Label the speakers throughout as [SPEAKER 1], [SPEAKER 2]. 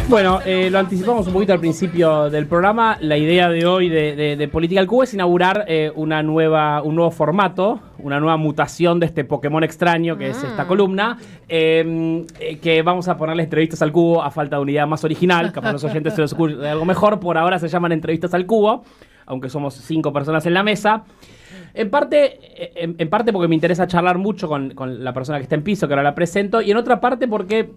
[SPEAKER 1] Bueno, lo anticipamos un poquito al principio del programa. La idea de hoy de Política al Cubo es inaugurar un nuevo formato, una nueva mutación de este Pokémon extraño que es esta columna, que vamos a ponerle entrevistas al cubo a falta de unidad más original. Capaz a los oyentes se les ocurre algo mejor. Por ahora se llaman entrevistas al cubo, aunque somos 5 personas en la mesa. En parte porque me interesa charlar mucho con la persona que está en piso, que ahora la presento, y en otra parte porque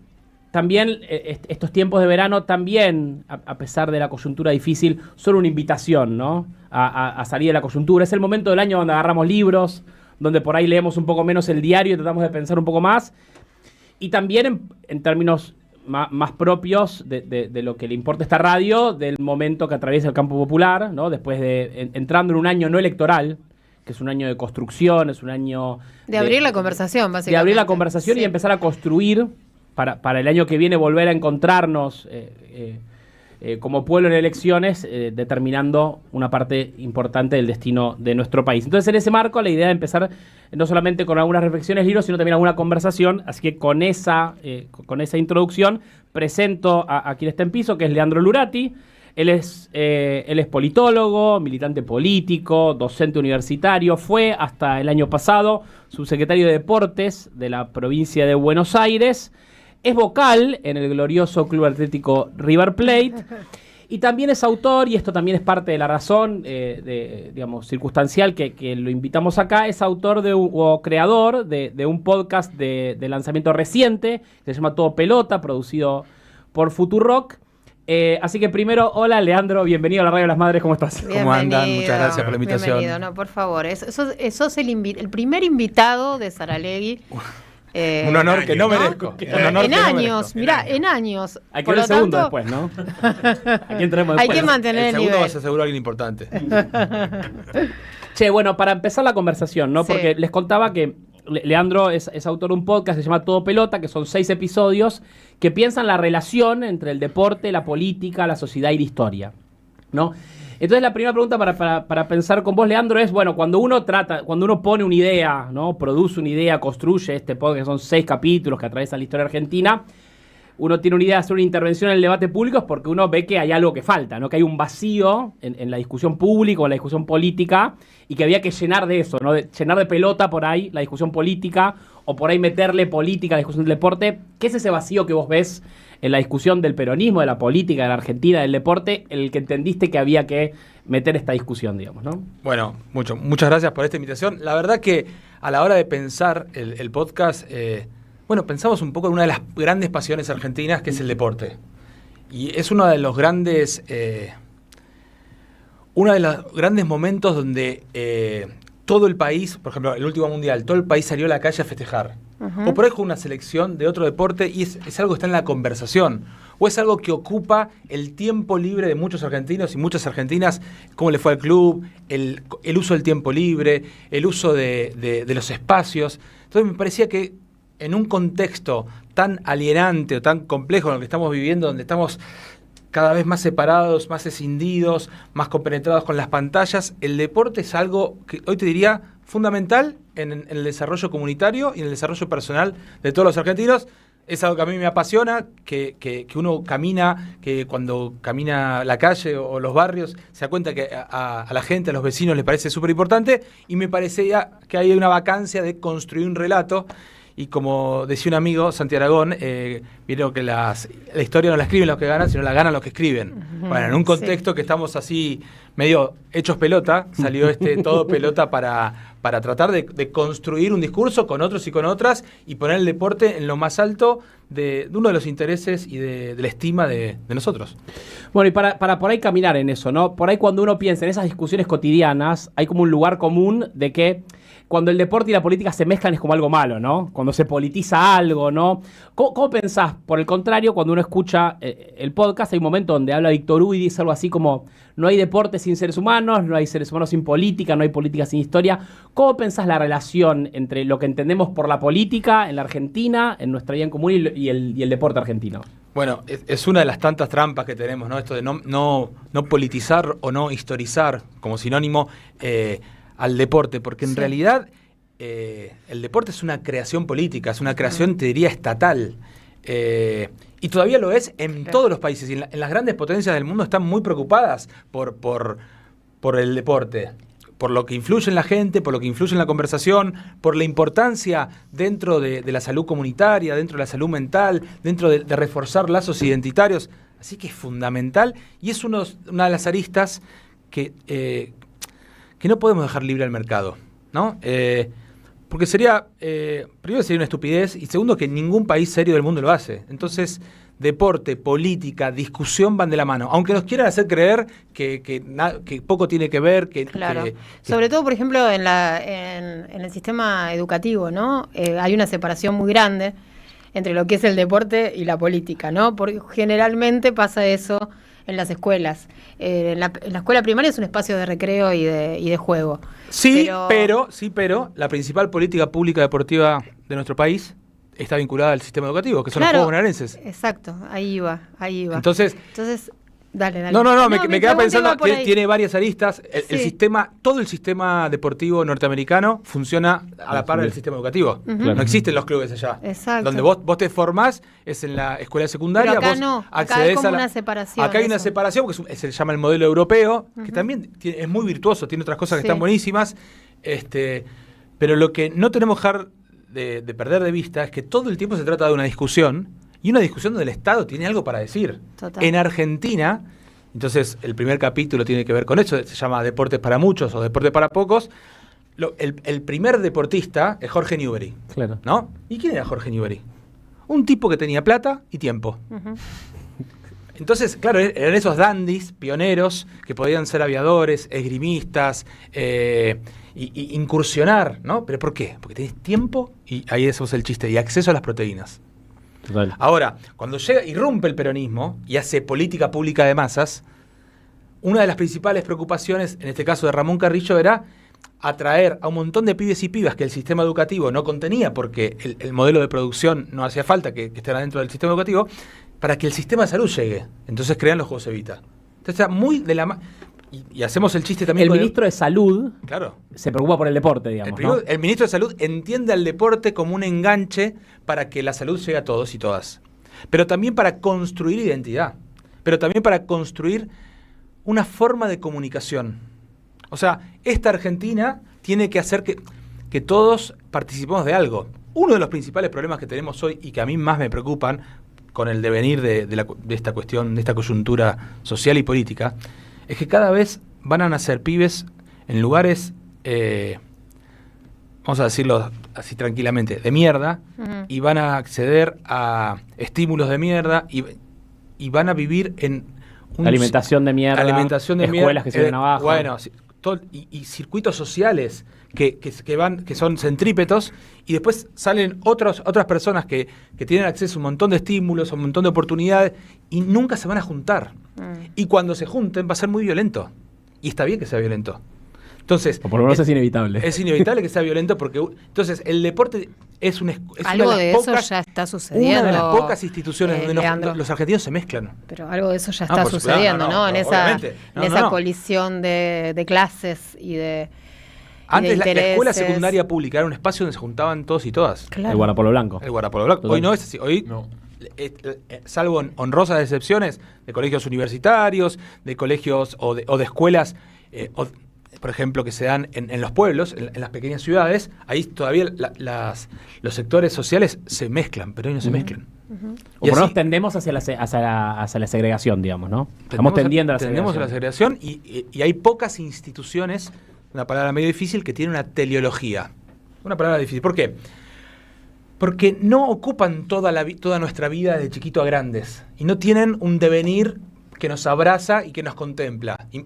[SPEAKER 1] también estos tiempos de verano también, a pesar de la coyuntura difícil, son una invitación, ¿no? A salir de la coyuntura. Es el momento del año donde agarramos libros, donde por ahí leemos un poco menos el diario y tratamos de pensar un poco más. Y también en términos más propios de lo que le importa a esta radio, del momento que atraviesa el campo popular, ¿no? Después de entrando en un año no electoral, que es un año de construcción, es un año
[SPEAKER 2] de abrir la conversación, básicamente.
[SPEAKER 1] De abrir la conversación, sí. Y empezar a construir para el año que viene volver a encontrarnos como pueblo en elecciones, determinando una parte importante del destino de nuestro país. Entonces, en ese marco, la idea de empezar no solamente con algunas reflexiones, libros, sino también alguna conversación. Así que con esa introducción presento a quien está en piso, que es Leandro Lurati. Él es politólogo, militante político, docente universitario. Fue hasta el año pasado subsecretario de Deportes de la provincia de Buenos Aires. Es vocal en el glorioso Club Atlético River Plate. Y también es autor, y esto también es parte de la razón circunstancial que lo invitamos acá, es autor o creador de un podcast de lanzamiento reciente que se llama Todo Pelota, producido por Futurock. Así que primero, hola Leandro, bienvenido a la Radio de las Madres, ¿cómo estás?
[SPEAKER 2] Bienvenido.
[SPEAKER 3] ¿Cómo andan? Muchas gracias por la invitación.
[SPEAKER 2] Bienvenido, no, por favor, sos el primer invitado de Saralegui.
[SPEAKER 3] Un honor que no merezco.
[SPEAKER 2] En años, mirá, en años.
[SPEAKER 1] Hay que ver el segundo después, ¿no?
[SPEAKER 2] Hay que mantener el
[SPEAKER 3] segundo
[SPEAKER 2] nivel.
[SPEAKER 3] vas a asegurar alguien importante.
[SPEAKER 1] Che, bueno, para empezar la conversación, ¿no?
[SPEAKER 2] Sí.
[SPEAKER 1] Porque les contaba que Leandro es autor de un podcast que se llama Todo Pelota, que son 6 episodios que piensan la relación entre el deporte, la política, la sociedad y la historia, ¿no? Entonces la primera pregunta para pensar con vos, Leandro, es, bueno, cuando uno pone una idea, ¿no? Produce una idea, construye este podcast, que son 6 capítulos que atraviesan la historia argentina, uno tiene una idea de hacer una intervención en el debate público es porque uno ve que hay algo que falta, ¿no? Que hay un vacío en la discusión pública o en la discusión política y que había que llenar de eso, ¿no? Llenar de pelota por ahí la discusión política o por ahí meterle política a la discusión del deporte. ¿Qué es ese vacío que vos ves en la discusión del peronismo, de la política, de la Argentina, del deporte, en el que entendiste que había que meter esta discusión, digamos, ¿no?
[SPEAKER 3] Bueno, muchas gracias por esta invitación. La verdad que a la hora de pensar el podcast, pensamos un poco en una de las grandes pasiones argentinas, que es el deporte. Y es uno de los grandes momentos donde todo el país, por ejemplo, el último mundial, todo el país salió a la calle a festejar. O por ahí con una selección de otro deporte y es algo que está en la conversación. O es algo que ocupa el tiempo libre de muchos argentinos y muchas argentinas, cómo le fue al club, el uso del tiempo libre, el uso de los espacios. Entonces me parecía que en un contexto tan alienante o tan complejo en el que estamos viviendo, donde estamos cada vez más separados, más escindidos, más compenetrados con las pantallas, el deporte es algo que hoy te diría fundamental en el desarrollo comunitario y en el desarrollo personal de todos los argentinos. Es algo que a mí me apasiona, que uno camina, que cuando camina la calle o los barrios se da cuenta que a la gente, a los vecinos les parece súper importante, y me parecía que hay una vacancia de construir un relato. Y como decía un amigo, Santi Aragón, vieron que la historia no la escriben los que ganan, sino la ganan los que escriben. Bueno, en un contexto que estamos así medio hechos pelota, salió Todo Pelota para tratar de construir un discurso con otros y con otras y poner el deporte en lo más alto de uno de los intereses y de la estima de nosotros.
[SPEAKER 1] Bueno, y para por ahí caminar en eso, ¿no? Por ahí cuando uno piensa en esas discusiones cotidianas, hay como un lugar común de que cuando el deporte y la política se mezclan es como algo malo, ¿no? Cuando se politiza algo, ¿no? ¿Cómo pensás? Por el contrario, cuando uno escucha el podcast, hay un momento donde habla Víctor Hugo y dice algo así como: no hay deporte sin seres humanos, no hay seres humanos sin política, no hay política sin historia. ¿Cómo pensás la relación entre lo que entendemos por la política en la Argentina, en nuestra vida en común, y el deporte argentino?
[SPEAKER 3] Bueno, es una de las tantas trampas que tenemos, ¿no? Esto de no politizar o no historizar como sinónimo al deporte, porque en realidad el deporte es una creación política, es una creación, te diría, estatal. Y todavía lo es en todos los países. Y en las grandes potencias del mundo están muy preocupadas por el deporte, por lo que influye en la gente, por lo que influye en la conversación, por la importancia dentro de la salud comunitaria, dentro de la salud mental, dentro de reforzar lazos identitarios. Así que es fundamental y es una de las aristas que no podemos dejar libre al mercado, ¿no? Porque primero sería una estupidez y segundo que ningún país serio del mundo lo hace. Entonces, deporte, política, discusión van de la mano. Aunque nos quieran hacer creer que poco tiene que ver.
[SPEAKER 2] Claro. Sobre todo, por ejemplo, en el sistema educativo, ¿no? Hay una separación muy grande entre lo que es el deporte y la política, ¿no? Porque generalmente pasa eso en las escuelas. En la escuela primaria es un espacio de recreo y de juego.
[SPEAKER 3] Sí, pero la principal política pública deportiva de nuestro país está vinculada al sistema educativo, que son los Juegos Bonaerenses.
[SPEAKER 2] Exacto, ahí iba.
[SPEAKER 3] Entonces
[SPEAKER 2] dale.
[SPEAKER 3] No, me quedaba pensando, tiene varias aristas. Todo el sistema deportivo norteamericano funciona a la par del sistema educativo.
[SPEAKER 2] Uh-huh.
[SPEAKER 3] No existen los clubes allá.
[SPEAKER 2] Exacto.
[SPEAKER 3] Donde vos te formás es en la escuela secundaria.
[SPEAKER 2] Pero acá
[SPEAKER 3] vos
[SPEAKER 2] no, acá
[SPEAKER 3] accedes
[SPEAKER 2] hay como
[SPEAKER 3] a
[SPEAKER 2] una separación.
[SPEAKER 3] Acá hay una separación, porque se llama el modelo europeo,
[SPEAKER 2] uh-huh,
[SPEAKER 3] que también es muy virtuoso, tiene otras cosas que están buenísimas. Pero lo que no tenemos que dejar de perder de vista es que todo el tiempo se trata de una discusión, y una discusión donde el Estado tiene algo para decir.
[SPEAKER 2] Total.
[SPEAKER 3] En Argentina, entonces el primer capítulo tiene que ver con eso, se llama Deportes para muchos o Deportes para pocos. El primer deportista es Jorge Newbery.
[SPEAKER 1] Claro.
[SPEAKER 3] ¿No? ¿Y quién era Jorge Newbery? Un tipo que tenía plata y tiempo.
[SPEAKER 2] Uh-huh.
[SPEAKER 3] Entonces, claro, eran esos dandies pioneros que podían ser aviadores, esgrimistas, y incursionar, ¿no? ¿Pero por qué? Porque tenés tiempo, y ahí eso es el chiste, y acceso a las proteínas.
[SPEAKER 1] Total.
[SPEAKER 3] Ahora, cuando irrumpe el peronismo y hace política pública de masas, una de las principales preocupaciones, en este caso de Ramón Carrillo, era atraer a un montón de pibes y pibas que el sistema educativo no contenía, porque el modelo de producción no hacía falta que estén dentro del sistema educativo, para que el sistema de salud llegue. Entonces crean los Juegos Evita. Entonces está muy de la mano. Y hacemos el chiste también.
[SPEAKER 1] El ministro de Salud se preocupa por el deporte, digamos.
[SPEAKER 3] El ministro de Salud entiende al deporte como un enganche para que la salud llegue a todos y todas. Pero también para construir identidad. Pero también para construir una forma de comunicación. O sea, esta Argentina tiene que hacer que todos participemos de algo. Uno de los principales problemas que tenemos hoy y que a mí más me preocupan con el devenir de esta cuestión, de esta coyuntura social y política, es que cada vez van a nacer pibes en lugares, vamos a decirlo así tranquilamente, de mierda, uh-huh, y van a acceder a estímulos de mierda y van a vivir en
[SPEAKER 1] alimentación de mierda, escuelas que se ven abajo.
[SPEAKER 3] Bueno, y circuitos sociales que son centrípetos, y después salen otras personas que tienen acceso a un montón de estímulos, a un montón de oportunidades, y nunca se van a juntar. Y cuando se junten va a ser muy violento. Y está bien que sea violento. Entonces,
[SPEAKER 1] o por lo menos es inevitable.
[SPEAKER 3] Es inevitable que sea violento porque entonces el deporte es
[SPEAKER 2] algo de eso ya está sucediendo.
[SPEAKER 3] Una de las pocas instituciones donde los argentinos se mezclan.
[SPEAKER 2] Pero algo de eso ya está sucediendo, ¿no? En esa colisión de clases y de
[SPEAKER 3] antes la escuela secundaria pública era un espacio donde se juntaban todos y todas.
[SPEAKER 1] Claro. El guardapolo blanco.
[SPEAKER 3] Hoy no es así. Hoy no. Salvo en honrosas excepciones de colegios universitarios, de colegios o de escuelas, por ejemplo, que se dan en los pueblos, en las pequeñas ciudades, ahí todavía los sectores sociales se mezclan, pero hoy no se mezclan.
[SPEAKER 2] Uh-huh.
[SPEAKER 1] O por lo menos tendemos hacia la segregación, digamos, ¿no? Estamos tendiendo a la segregación.
[SPEAKER 3] Tendemos a la segregación y hay pocas instituciones, una palabra medio difícil, que tiene una teleología. Una palabra difícil. ¿Por qué? Porque no ocupan toda nuestra vida de chiquito a grandes y no tienen un devenir que nos abraza y que nos contempla. Y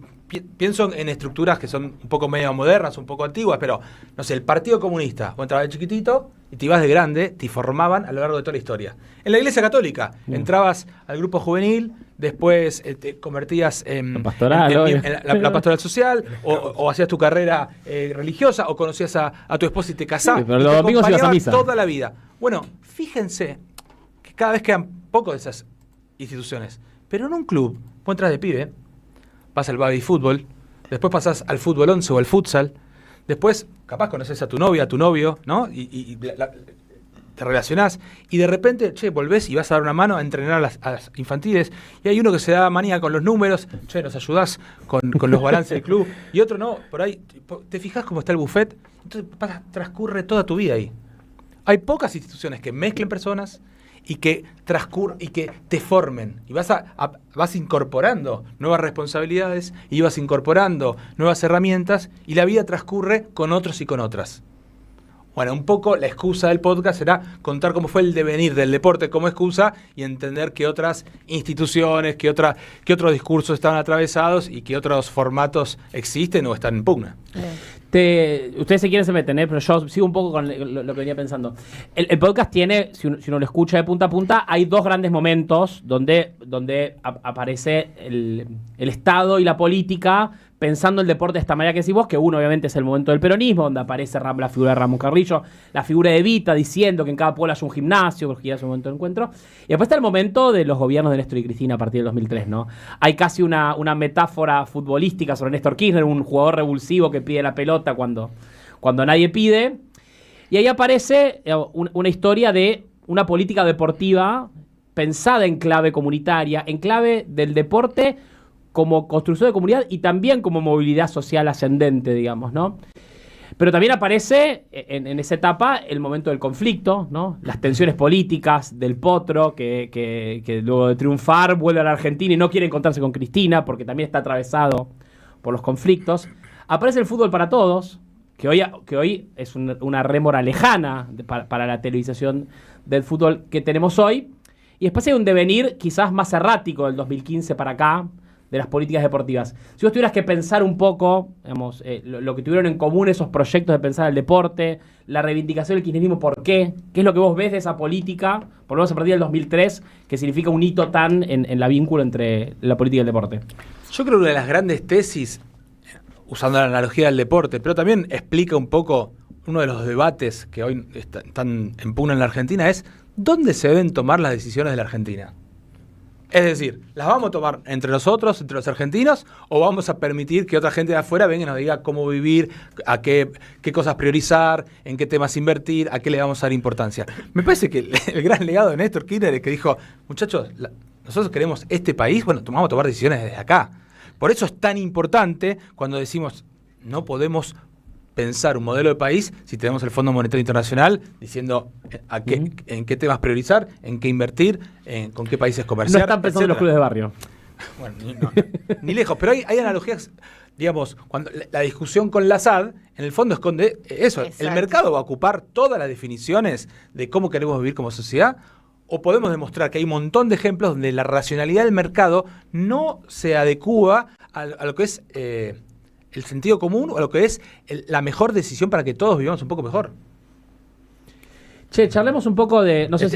[SPEAKER 3] pienso en estructuras que son un poco medio modernas, un poco antiguas, pero, no sé, el Partido Comunista, vos entrabas de chiquitito y te ibas de grande, te formaban a lo largo de toda la historia. En la Iglesia Católica, entrabas al grupo juvenil, después te convertías en la pastoral social, o hacías tu carrera religiosa, o conocías a tu esposa y te casabas.
[SPEAKER 1] Sí, pero los domingos ibas a misa.
[SPEAKER 3] Toda la vida. Bueno, fíjense que cada vez quedan pocos de esas instituciones. Pero en un club, vos entras de pibe, vas al baby fútbol, después pasás al fútbol 11 o al futsal, después capaz conoces a tu novia, a tu novio, ¿no? Y te relacionás y de repente, volvés y vas a dar una mano a entrenar a las infantiles y hay uno que se da manía con los números, nos ayudás con los balances del club y otro no, por ahí te fijás cómo está el buffet, entonces transcurre toda tu vida ahí. Hay pocas instituciones que mezclen personas y que te formen y vas incorporando nuevas responsabilidades y vas incorporando nuevas herramientas y la vida transcurre con otros y con otras. Bueno, un poco la excusa del podcast será contar cómo fue el devenir del deporte como excusa y entender que otras instituciones, que otros discursos estaban atravesados y que otros formatos existen o están en pugna.
[SPEAKER 1] Ustedes se quieren se meten, pero yo sigo un poco con lo que venía pensando. El podcast tiene, si uno lo escucha de punta a punta, hay dos grandes momentos donde aparece el Estado y la política pensando el deporte de esta manera que decís vos, que uno obviamente es el momento del peronismo, donde aparece la figura de Ramón Carrillo, la figura de Evita diciendo que en cada pueblo hay un gimnasio, porque ya es un momento de encuentro. Y después está el momento de los gobiernos de Néstor y Cristina a partir del 2003, ¿no? Hay casi una metáfora futbolística sobre Néstor Kirchner, un jugador revulsivo que pide la pelota cuando nadie pide. Y ahí aparece una historia de una política deportiva pensada en clave comunitaria, en clave del deporte como construcción de comunidad y también como movilidad social ascendente, digamos, ¿no? Pero también aparece en esa etapa el momento del conflicto, ¿no? Las tensiones políticas del Potro, que luego de triunfar vuelve a la Argentina y no quiere encontrarse con Cristina porque también está atravesado por los conflictos. Aparece el fútbol para todos, que hoy es una rémora lejana para la televisación del fútbol que tenemos hoy. Y después hay un devenir quizás más errático del 2015 para acá, de las políticas deportivas. Si vos tuvieras que pensar un poco, digamos, lo que tuvieron en común esos proyectos de pensar el deporte, la reivindicación del kirchnerismo, ¿por qué? ¿Qué es lo que vos ves de esa política, por lo menos a partir del 2003, que significa un hito tan en la vínculo entre la política y el deporte?
[SPEAKER 3] Yo creo que una de las grandes tesis, usando la analogía del deporte, pero también explica un poco uno de los debates que hoy están en pugna en la Argentina, es ¿dónde se deben tomar las decisiones de la Argentina? Es decir, ¿las vamos a tomar entre nosotros, entre los argentinos, o vamos a permitir que otra gente de afuera venga y nos diga cómo vivir, a qué cosas priorizar, en qué temas invertir, a qué le vamos a dar importancia? Me parece que el gran legado de Néstor Kirchner es que dijo, muchachos, nosotros queremos este país, bueno, vamos a tomar decisiones desde acá. Por eso es tan importante cuando decimos, no podemos pensar un modelo de país si tenemos el Fondo Monetario Internacional diciendo en qué temas priorizar, en qué invertir, con qué países comerciar.
[SPEAKER 1] No están pensando en los clubes de barrio.
[SPEAKER 3] Bueno, ni lejos, pero hay analogías, digamos, cuando la discusión con la SAD, en el fondo esconde eso. Exacto. El mercado va a ocupar todas las definiciones de cómo queremos vivir como sociedad, o podemos demostrar que hay un montón de ejemplos donde la racionalidad del mercado no se adecúa a lo que es el sentido común o lo que es la mejor decisión para que todos vivamos un poco mejor.
[SPEAKER 1] Che, charlemos un poco de... No sé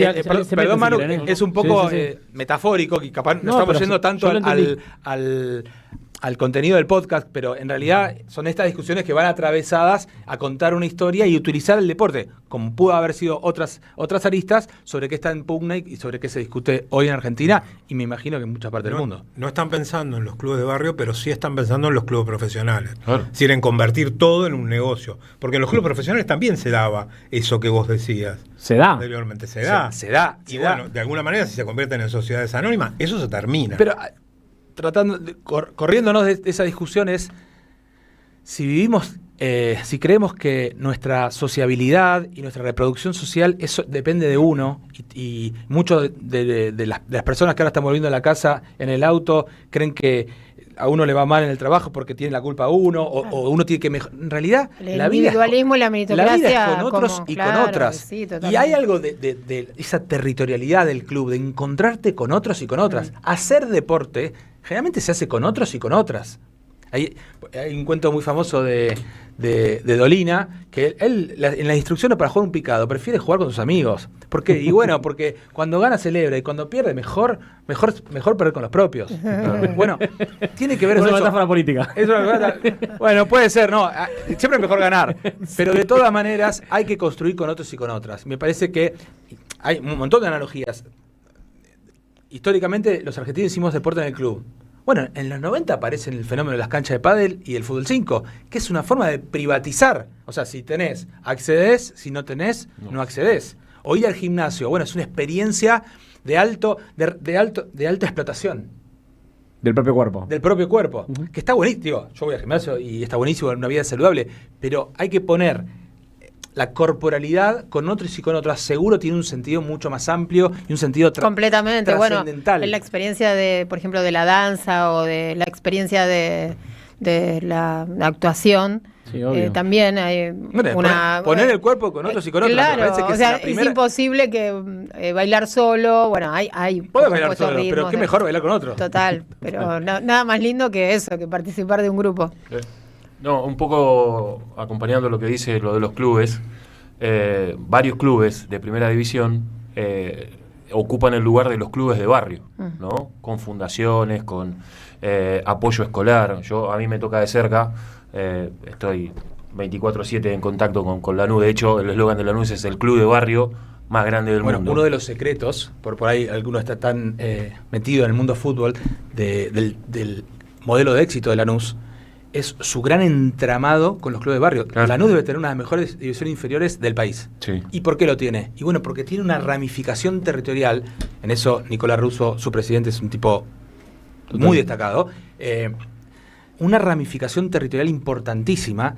[SPEAKER 3] perdón, Manu, es un poco metafórico, y capaz no estamos yendo tanto al contenido del podcast, pero en realidad son estas discusiones que van atravesadas a contar una historia y utilizar el deporte, como pudo haber sido otras aristas, sobre qué está en pugna y sobre qué se discute hoy en Argentina, y me imagino que en muchas partes del mundo.
[SPEAKER 4] No están pensando en los clubes de barrio, pero sí están pensando en los clubes profesionales. Claro. Es decir, en convertir todo en un negocio. Porque en los clubes profesionales también se daba eso que vos decías.
[SPEAKER 1] Se da.
[SPEAKER 4] Anteriormente se da.
[SPEAKER 3] Y
[SPEAKER 4] bueno, de alguna manera, si se convierten en sociedades anónimas, eso se termina.
[SPEAKER 3] Pero corriéndonos de esa discusión es si creemos que nuestra sociabilidad y nuestra reproducción social eso depende de uno y muchos de las personas que ahora están volviendo a la casa en el auto creen que a uno le va mal en el trabajo porque tiene la culpa uno o uno tiene que mejorar. En realidad,
[SPEAKER 2] el individualismo y la meritocracia.
[SPEAKER 3] La vida es con otros y con otras. Sí, y hay algo de esa territorialidad del club, de encontrarte con otros y con otras. Hacer deporte generalmente se hace con otros y con otras. Hay un cuento muy famoso de Dolina, que él en las instrucciones para jugar un picado prefiere jugar con sus amigos. ¿Por qué? Y bueno, porque cuando gana celebra y cuando pierde mejor perder con los propios. Bueno, tiene que ver
[SPEAKER 1] eso.
[SPEAKER 3] Es
[SPEAKER 1] una metáfora política.
[SPEAKER 3] Bueno, puede ser, no. Siempre es mejor ganar. Pero de todas maneras hay que construir con otros y con otras. Me parece que hay un montón de analogías. Históricamente los argentinos hicimos deporte en el club. Bueno, en los 90 aparecen el fenómeno de las canchas de pádel y el fútbol 5, que es una forma de privatizar. O sea, si tenés, accedés, si no tenés, no accedés. O ir al gimnasio, bueno, es una experiencia de alta explotación.
[SPEAKER 1] Del propio cuerpo.
[SPEAKER 3] Del propio cuerpo. Que está buenísimo. Digo, yo voy al gimnasio y está buenísimo una vida saludable, pero hay que poner la corporalidad con otros y con otras. Seguro tiene un sentido mucho más amplio y un sentido
[SPEAKER 2] completamente. Bueno,
[SPEAKER 3] trascendental.
[SPEAKER 2] en la experiencia de, por ejemplo, de la danza o de la experiencia de la actuación.
[SPEAKER 1] Sí,
[SPEAKER 2] también hay
[SPEAKER 3] poner el cuerpo con otros y con otros.
[SPEAKER 2] Claro,
[SPEAKER 3] Me parece que
[SPEAKER 2] o sea, es imposible que bailar solo. Bueno, hay
[SPEAKER 3] puedes bailar solo,
[SPEAKER 2] ritmos,
[SPEAKER 3] pero qué mejor bailar con otros.
[SPEAKER 2] Total, pero nada más lindo que eso, que participar de un grupo.
[SPEAKER 5] No, un poco acompañando lo que dice lo de los clubes, varios clubes de primera división ocupan el lugar de los clubes de barrio, ¿no? Con fundaciones, con apoyo escolar. A mí me toca de cerca, estoy 24/7 en contacto con Lanús. De hecho, el eslogan de Lanús es el club de barrio más grande del mundo.
[SPEAKER 3] Uno de los secretos, por ahí alguno está tan metido en el mundo fútbol, del modelo de éxito de Lanús, es su gran entramado con los clubes de barrio. Claro. Lanús debe tener una de las mejores divisiones inferiores del país.
[SPEAKER 5] Sí.
[SPEAKER 3] ¿Y por qué lo tiene? Y bueno, porque tiene una ramificación territorial. En eso Nicolás Russo, su presidente, es un tipo muy destacado. Una ramificación territorial importantísima.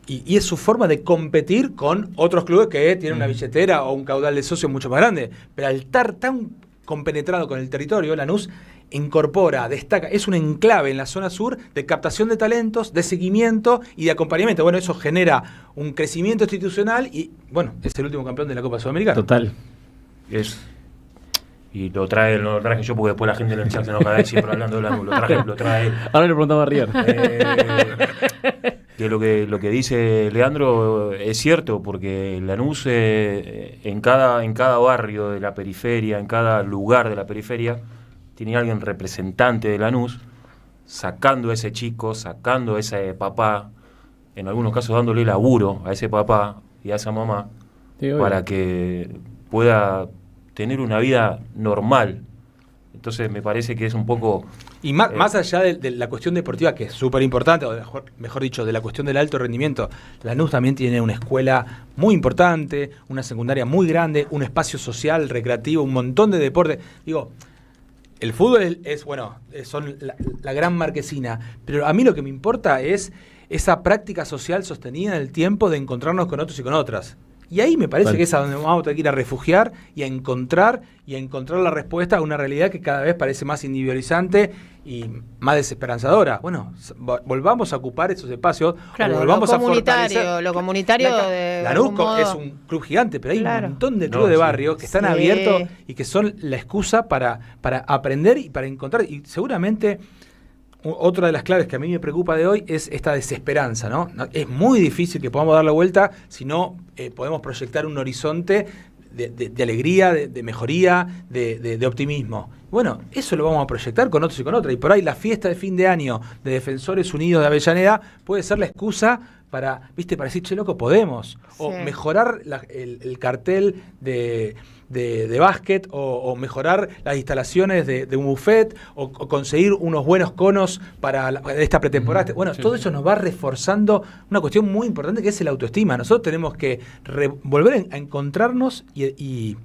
[SPEAKER 3] Y es su forma de competir con otros clubes que tienen una billetera o un caudal de socios mucho más grande. Pero al estar tan compenetrado con el territorio, Lanús incorpora, destaca, es un enclave en la zona sur de captación de talentos, de seguimiento y de acompañamiento. Bueno, eso genera un crecimiento institucional y, bueno, es el último campeón de la Copa Sudamericana.
[SPEAKER 1] Total.
[SPEAKER 5] Y lo traje yo porque después la gente en el chat se nos cae siempre hablando de Lanús. Lo trae él.
[SPEAKER 1] Ahora le preguntamos a River.
[SPEAKER 5] Que lo que dice Leandro es cierto, porque Lanús en cada barrio de la periferia, en cada lugar de la periferia, tiene alguien representante de Lanús, sacando a ese chico, sacando a ese papá, en algunos casos dándole laburo a ese papá y a esa mamá, para que pueda tener una vida normal. Entonces me parece que es un poco...
[SPEAKER 3] Y más allá de la cuestión deportiva, que es súper importante, o mejor dicho, de la cuestión del alto rendimiento, Lanús también tiene una escuela muy importante, una secundaria muy grande, un espacio social, recreativo, un montón de deportes. Digo, el fútbol son la gran marquesina, pero a mí lo que me importa es esa práctica social sostenida en el tiempo de encontrarnos con otros y con otras. Y ahí me parece que es a donde vamos a tener que ir a refugiar y a encontrar la respuesta a una realidad que cada vez parece más individualizante y más desesperanzadora. Bueno, volvamos a ocupar esos espacios,
[SPEAKER 2] claro,
[SPEAKER 3] volvamos
[SPEAKER 2] lo
[SPEAKER 3] a
[SPEAKER 2] comunitario
[SPEAKER 3] fortalecer. Lanús es un club gigante, pero hay un montón de clubes de barrio que están abiertos y que son la excusa para aprender y para encontrar. Y seguramente otra de las claves que a mí me preocupa de hoy es esta desesperanza, ¿no? Es muy difícil que podamos dar la vuelta si no podemos proyectar un horizonte de alegría, de mejoría, de optimismo. Bueno, eso lo vamos a proyectar con otros y con otras. Y por ahí la fiesta de fin de año de Defensores Unidos de Avellaneda puede ser la excusa para decir, che, loco, podemos. O mejorar el cartel de básquet, o mejorar las instalaciones de un buffet, o conseguir unos buenos conos para esta pretemporada. Bueno, todo eso nos va reforzando una cuestión muy importante que es el autoestima. Nosotros tenemos que volver a encontrarnos y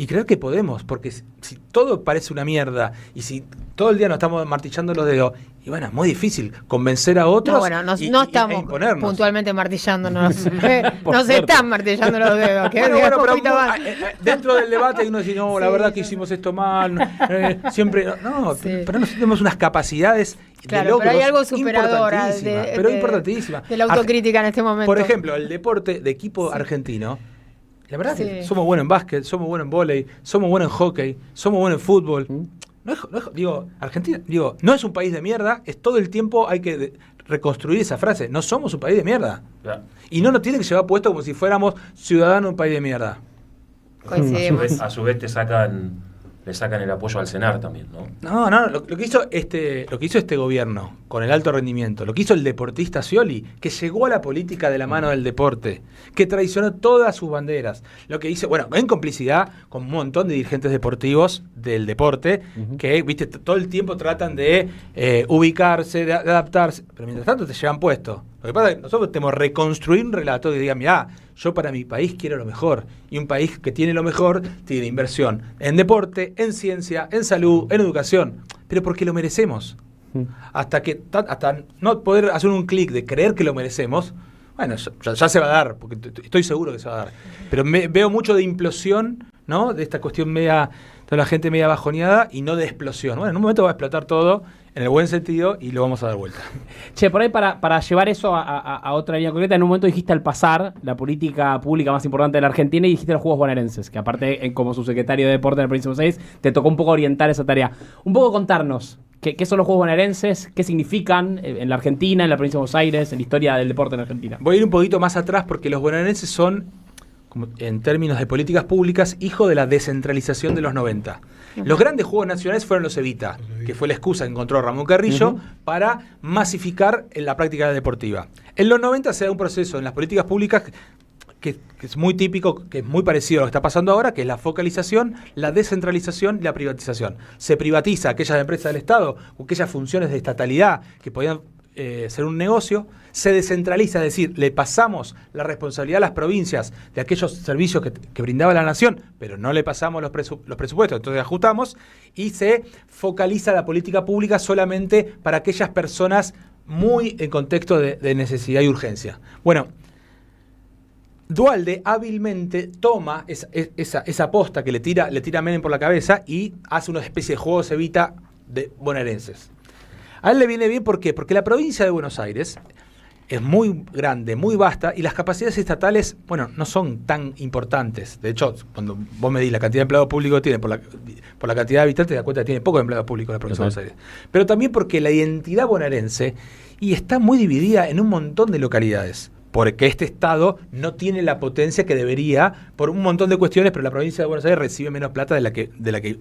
[SPEAKER 3] creer que podemos, porque si todo parece una mierda y si todo el día nos estamos martillando los dedos, y bueno, es muy difícil convencer a otros
[SPEAKER 2] no estamos puntualmente martillándonos. Nos están martillando los dedos.
[SPEAKER 3] Dentro del debate uno dice, no, la verdad que hicimos esto mal. Siempre, pero nosotros tenemos unas capacidades de logros,
[SPEAKER 2] pero hay algo superador
[SPEAKER 3] importantísimas.
[SPEAKER 2] De la autocrítica en este momento.
[SPEAKER 3] Por ejemplo, el deporte de equipo argentino. La verdad que somos buenos en básquet, somos buenos en vóley, somos buenos en hockey, somos buenos en fútbol. Argentina, no es un país de mierda, es todo el tiempo hay que reconstruir esa frase. No somos un país de mierda. Ya. Y no nos tiene que llevar puesto como si fuéramos ciudadanos de un país de mierda.
[SPEAKER 2] Coincidimos.
[SPEAKER 5] A su vez le sacan el apoyo al CENAR también, ¿no?
[SPEAKER 3] No, lo que hizo este gobierno con el alto rendimiento, lo que hizo el deportista Scioli, que llegó a la política de la mano del deporte, que traicionó todas sus banderas, lo que hizo, en complicidad con un montón de dirigentes deportivos del deporte, que, todo el tiempo tratan de ubicarse, de adaptarse, pero mientras tanto te llevan puesto. Lo que pasa es que nosotros tenemos que reconstruir un relato que diga, mirá, yo para mi país quiero lo mejor. Y un país que tiene lo mejor tiene inversión en deporte, en ciencia, en salud, en educación. Pero porque lo merecemos. Hasta no poder hacer un clic de creer que lo merecemos, bueno, ya se va a dar, porque estoy seguro que se va a dar. Pero veo mucho de implosión, ¿no? De esta cuestión media, de la gente media bajoneada y no de explosión. Bueno, en un momento va a explotar todo en el buen sentido y lo vamos a dar vuelta.
[SPEAKER 1] Che, por ahí para llevar eso a otra línea concreta, en un momento dijiste al pasar la política pública más importante de la Argentina y dijiste los Juegos Bonaerenses, que aparte como subsecretario de Deporte en la provincia de Buenos Aires te tocó un poco orientar esa tarea. Un poco contarnos, ¿qué son los Juegos Bonaerenses? ¿Qué significan en la Argentina, en la provincia de Buenos Aires, en la historia del deporte en Argentina?
[SPEAKER 3] Voy a ir un poquito más atrás porque los bonaerenses son, como en términos de políticas públicas, hijo de la descentralización de los 90. Los grandes Juegos Nacionales fueron los Evita, que fue la excusa que encontró Ramón Carrillo para masificar en la práctica deportiva. En los 90 se da un proceso en las políticas públicas que es muy típico, que es muy parecido a lo que está pasando ahora, que es la focalización, la descentralización y la privatización. Se privatiza aquellas empresas del Estado o aquellas funciones de estatalidad que podían ser un negocio, se descentraliza, es decir, le pasamos la responsabilidad a las provincias de aquellos servicios que brindaba la nación, pero no le pasamos los presupuestos, entonces ajustamos y se focaliza la política pública solamente para aquellas personas muy en contexto de necesidad y urgencia. Bueno, Duhalde hábilmente toma esa posta que le tira a Menem por la cabeza y hace una especie de Juegos Evita de bonaerenses. A él le viene bien, ¿por qué? Porque la provincia de Buenos Aires es muy grande, muy vasta, y las capacidades estatales, bueno, no son tan importantes. De hecho, cuando vos medís la cantidad de empleados públicos que tiene por la cantidad de habitantes, te das cuenta que tiene pocos empleados públicos la provincia de Buenos Aires. Pero también porque la identidad bonaerense está muy dividida en un montón de localidades. Porque este Estado no tiene la potencia que debería por un montón de cuestiones, pero la provincia de Buenos Aires recibe menos plata de la que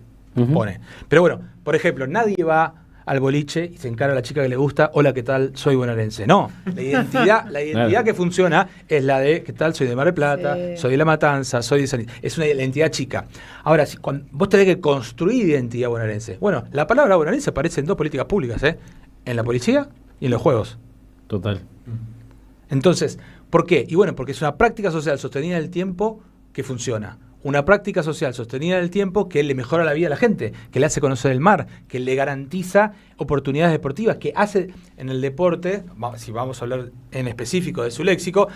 [SPEAKER 3] pone. Pero bueno, por ejemplo, nadie va al boliche y se encara a la chica que le gusta, hola, ¿qué tal? Soy bonaerense. No, la identidad que funciona es la de, ¿qué tal? Soy de Mar del Plata, soy de La Matanza, soy de San... Es la identidad chica. Ahora, cuando vos tenés que construir identidad bonaerense. Bueno, la palabra bonaerense aparece en dos políticas públicas, en la policía y en los juegos.
[SPEAKER 1] Total.
[SPEAKER 3] Entonces, ¿por qué? Y bueno, porque es una práctica social sostenida en el tiempo que funciona. Una práctica social sostenida en el tiempo que le mejora la vida a la gente, que le hace conocer el mar, que le garantiza oportunidades deportivas, que hace en el deporte, si vamos a hablar en específico de su léxico,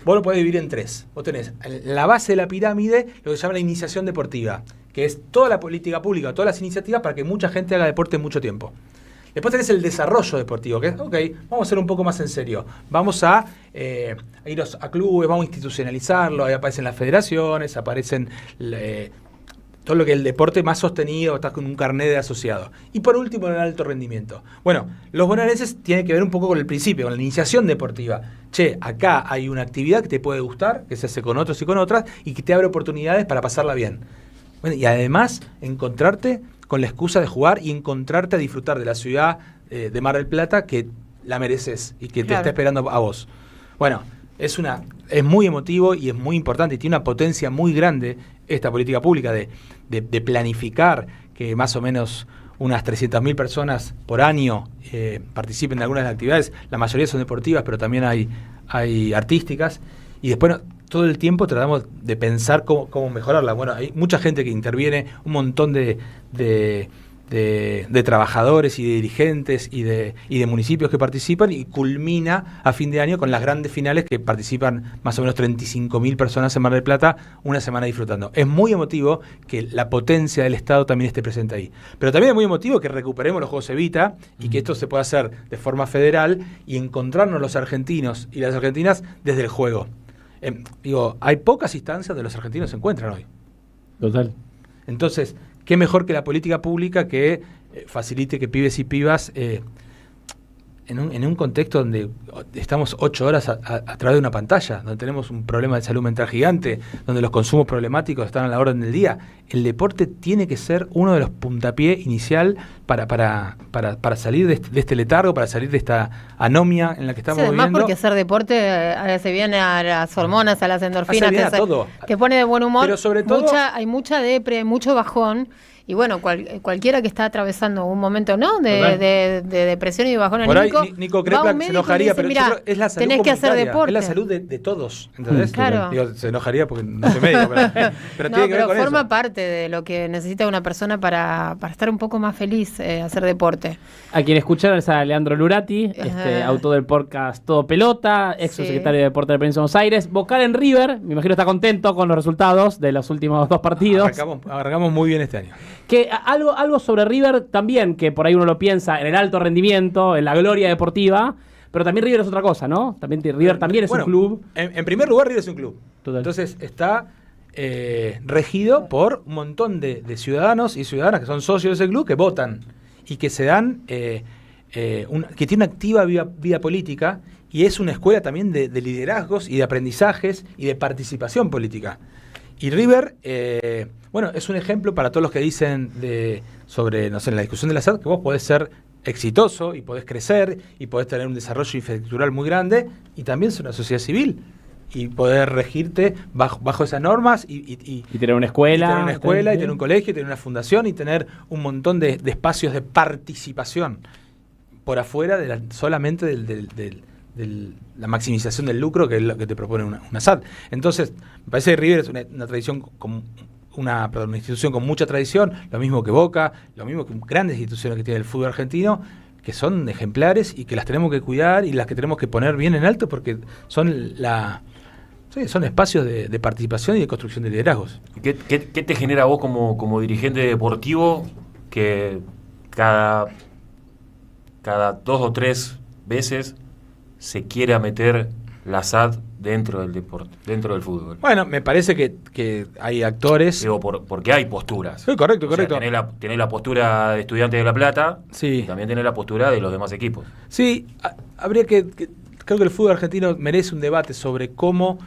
[SPEAKER 3] vos lo podés dividir en tres. Vos tenés en la base de la pirámide lo que se llama la iniciación deportiva, que es toda la política pública, todas las iniciativas para que mucha gente haga deporte en mucho tiempo. Después tenés el desarrollo deportivo, que es, vamos a ser un poco más en serio. Vamos a ir a clubes, vamos a institucionalizarlo, ahí aparecen las federaciones, aparecen todo lo que es el deporte más sostenido, estás con un carnet de asociado. Y por último, el alto rendimiento. Bueno, los bonaerenses tienen que ver un poco con el principio, con la iniciación deportiva. Che, acá hay una actividad que te puede gustar, que se hace con otros y con otras, y que te abre oportunidades para pasarla bien. Bueno, y además, encontrarte con la excusa de jugar y encontrarte a disfrutar de la ciudad de Mar del Plata que la mereces y que te está esperando a vos. Bueno, es muy emotivo y es muy importante y tiene una potencia muy grande esta política pública de planificar que más o menos unas 300.000 personas por año participen de algunas de las actividades. La mayoría son deportivas, pero también hay artísticas. Y después todo el tiempo tratamos de pensar cómo mejorarla. Bueno, hay mucha gente que interviene, un montón de trabajadores y de dirigentes y de municipios que participan y culmina a fin de año con las grandes finales que participan más o menos 35.000 personas en Mar del Plata una semana disfrutando. Es muy emotivo que la potencia del Estado también esté presente ahí. Pero también es muy emotivo que recuperemos los Juegos Evita y que esto se pueda hacer de forma federal y encontrarnos los argentinos y las argentinas desde el juego. Hay pocas instancias donde los argentinos se encuentran hoy.
[SPEAKER 1] Total.
[SPEAKER 3] Entonces, qué mejor que la política pública que facilite que pibes y pibas en un contexto donde estamos 8 horas a través de una pantalla, donde tenemos un problema de salud mental gigante, donde los consumos problemáticos están a la orden del día. El deporte tiene que ser uno de los puntapié inicial para salir de este letargo, para salir de esta anomia en la que estamos viviendo.
[SPEAKER 2] Además, porque hacer deporte se viene a las hormonas, a las endorfinas,
[SPEAKER 3] todo.
[SPEAKER 2] te pone de buen humor.
[SPEAKER 3] Pero sobre todo
[SPEAKER 2] hay mucha depre, mucho bajón. Y bueno, cualquiera que está atravesando un momento, ¿no? De depresión y de bajón anímico.
[SPEAKER 3] Por ahí Nico Kreplak se enojaría, pero es la salud
[SPEAKER 2] tenés que hacer deporte.
[SPEAKER 3] Es la salud de todos, ¿entendés?
[SPEAKER 2] Claro.
[SPEAKER 3] Digo, se enojaría porque no soy médico, pero tiene que ver con
[SPEAKER 2] forma
[SPEAKER 3] eso.
[SPEAKER 2] parte de lo que necesita una persona para estar un poco más feliz, hacer deporte.
[SPEAKER 1] A quien escucharon es a Leandro Lurati, autor del podcast Todo Pelota, ex secretario de Deporte de la Provincia de Buenos Aires, vocal en River, me imagino está contento con los resultados de los últimos 2 partidos.
[SPEAKER 3] Arrancamos muy bien este año.
[SPEAKER 1] Que algo sobre River también, que por ahí uno lo piensa en el alto rendimiento, en la gloria deportiva, pero también River es otra cosa, ¿no? River también es un club.
[SPEAKER 3] En primer lugar, River es un club.
[SPEAKER 1] Total.
[SPEAKER 3] Entonces está regido por un montón de ciudadanos y ciudadanas que son socios de ese club que votan y que se dan, que tiene una activa vida política y es una escuela también de liderazgos y de aprendizajes y de participación política. Y River, es un ejemplo para todos los que dicen sobre, no sé, en la discusión de la SAD, que vos podés ser exitoso y podés crecer y podés tener un desarrollo infraestructural muy grande y también ser una sociedad civil y poder regirte bajo esas normas y
[SPEAKER 1] tener una escuela.
[SPEAKER 3] Y tener un colegio, y tener una fundación y tener un montón de espacios de participación por afuera solamente de la maximización del lucro, que es lo que te propone una SAD. Entonces, me parece que River es una tradición una institución con mucha tradición, lo mismo que Boca, lo mismo que grandes instituciones que tiene el fútbol argentino, que son ejemplares y que las tenemos que cuidar y las que tenemos que poner bien en alto porque son son espacios de participación y de construcción de liderazgos.
[SPEAKER 5] ¿Qué te genera a vos como dirigente deportivo que cada 2 o 3 veces se quiera meter la SAD dentro del deporte, dentro del fútbol?
[SPEAKER 3] Bueno, me parece que hay actores...
[SPEAKER 5] Digo, porque hay posturas.
[SPEAKER 3] Sí, correcto.
[SPEAKER 5] O sea, tenés la postura de Estudiantes de La Plata,
[SPEAKER 3] sí,
[SPEAKER 5] y también tenés la postura de los demás equipos.
[SPEAKER 3] Sí, habría que creo que el fútbol argentino merece un debate sobre cómo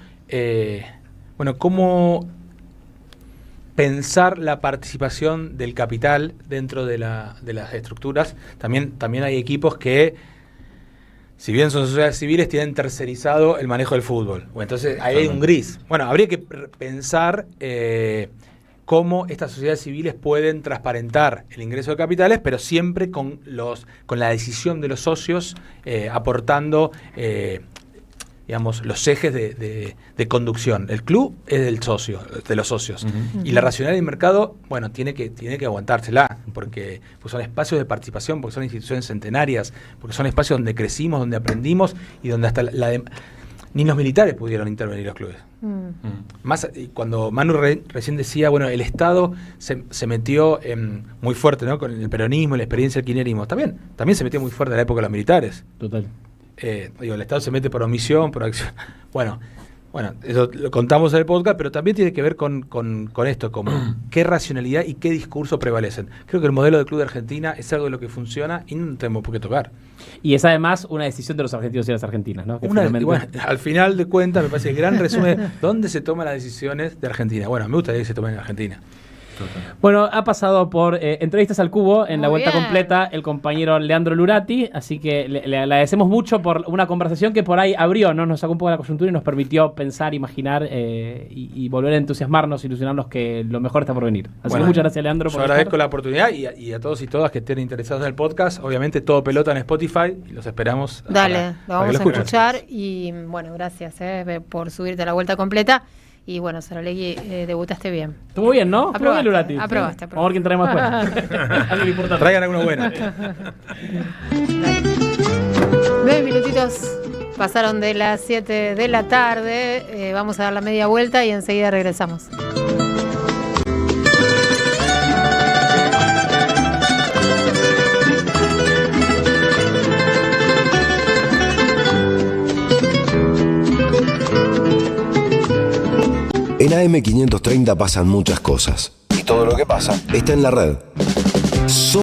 [SPEAKER 3] pensar la participación del capital dentro de las estructuras. También hay equipos que, si bien son sociedades civiles, tienen tercerizado el manejo del fútbol. Entonces ahí hay un gris. Bueno, habría que pensar cómo estas sociedades civiles pueden transparentar el ingreso de capitales, pero siempre con la decisión de los socios aportando los ejes de conducción. El club es de los socios. Uh-huh. Y la racionalidad del mercado, tiene que aguantársela, porque son espacios de participación, porque son instituciones centenarias, porque son espacios donde crecimos, donde aprendimos y donde hasta ni los militares pudieron intervenir los clubes. Más cuando Manu recién decía, el Estado se metió muy fuerte, ¿no? Con el peronismo, la experiencia del kirchnerismo. También se metió muy fuerte en la época de los militares.
[SPEAKER 1] Total.
[SPEAKER 3] El Estado se mete por omisión, por acción. Bueno, eso lo contamos en el podcast, pero también tiene que ver con esto, como qué racionalidad y qué discurso prevalecen. Creo que el modelo del club de Argentina es algo de lo que funciona y no tenemos por qué tocar.
[SPEAKER 1] Y es además una decisión de los argentinos y las argentinas, ¿no?
[SPEAKER 3] Al final de cuentas, me parece el gran resumen dónde se toman las decisiones de Argentina. Me gustaría que se tomen en Argentina.
[SPEAKER 1] Bueno, ha pasado por Entrevistas al Cubo en la vuelta completa el compañero Leandro Lurati, así que le agradecemos mucho por una conversación que por ahí abrió, ¿no? Nos sacó un poco de la coyuntura y nos permitió pensar, imaginar y volver a entusiasmarnos, ilusionarnos que lo mejor está por venir. Así que muchas gracias, Leandro.
[SPEAKER 3] Yo agradezco la oportunidad y a todos y todas que estén interesados en el podcast. Obviamente Todo Pelota en Spotify y los esperamos.
[SPEAKER 2] Dale, lo vamos a escuchar y gracias por subirte a la vuelta completa. Y Saralegui, debutaste bien.
[SPEAKER 1] Estuvo bien, ¿no?
[SPEAKER 2] Aprobaste.
[SPEAKER 1] Vamos a ver quién trae más fuera. Algo importante.
[SPEAKER 3] Traigan alguna buena.
[SPEAKER 2] 9 minutitos pasaron de las 7 de la tarde. Vamos a dar la media vuelta y enseguida regresamos.
[SPEAKER 6] En AM530 pasan muchas cosas. Y todo lo que pasa está en la red.